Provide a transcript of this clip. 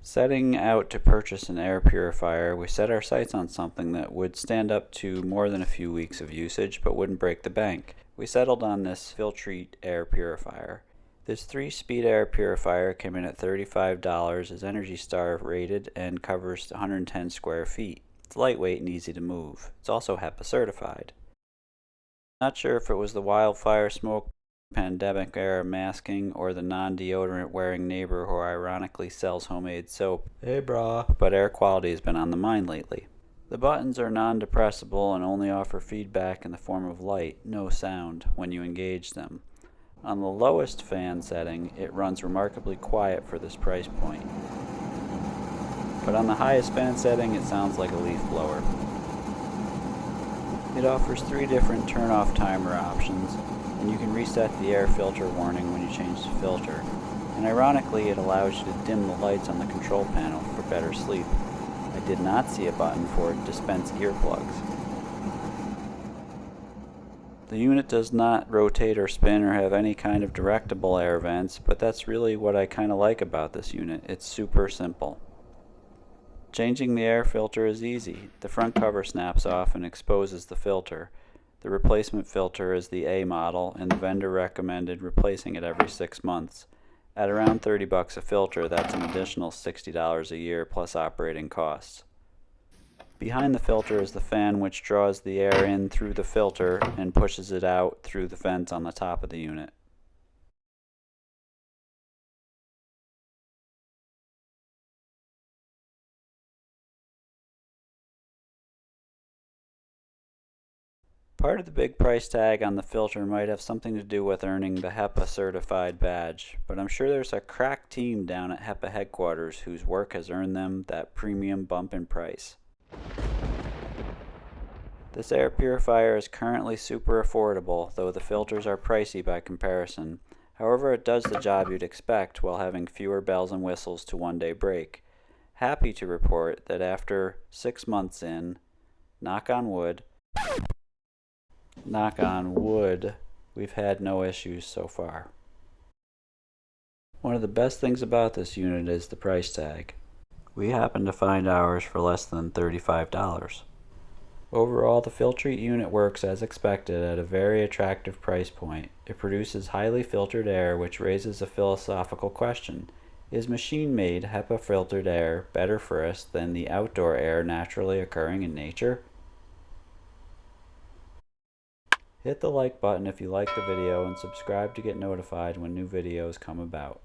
Setting out to purchase an air purifier, we set our sights on something that would stand up to more than a few weeks of usage but wouldn't break the bank. We settled on this Filtrete air purifier. This 3-speed air purifier came in at $35, is Energy Star rated, and covers 110 square feet. It's lightweight and easy to move. It's also Hepa certified. Not sure if it was the wildfire smoke, pandemic era masking, or the non-deodorant wearing neighbor who ironically sells homemade soap. Hey brah. But air quality has been on the mind lately. The buttons are non-depressible and only offer feedback in the form of light, no sound, when you engage them. On the lowest fan setting, it runs remarkably quiet for this price point. But on the highest fan setting, it sounds like a leaf blower. It offers 3 different turn-off timer options, and you can reset the air filter warning when you change the filter. And ironically, it allows you to dim the lights on the control panel for better sleep. I did not see a button for dispense earplugs. The unit does not rotate or spin or have any kind of directable air vents, but that's really what I kind of like about this unit. It's super simple. Changing the air filter is easy. The front cover snaps off and exposes the filter. The replacement filter is the A model, and the vendor recommended replacing it every 6 months. At around $30 a filter, that's an additional $60 a year plus operating costs. Behind the filter is the fan, which draws the air in through the filter and pushes it out through the vents on the top of the unit. Part of the big price tag on the filter might have something to do with earning the Hepa certified badge, but I'm sure there's a crack team down at Hepa headquarters whose work has earned them that premium bump in price. This air purifier is currently super affordable, though the filters are pricey by comparison. However, it does the job you'd expect while having fewer bells and whistles to one-day break. Happy to report that after 6 months in, knock on wood, we've had no issues so far. One of the best things about this unit is the price tag. We happened to find ours for less than $35. Overall, the Filtrete unit works as expected at a very attractive price point. It produces highly filtered air, which raises a philosophical question. Is machine-made HEPA filtered air better for us than the outdoor air naturally occurring in nature? Hit the like button if you like the video and subscribe to get notified when new videos come about.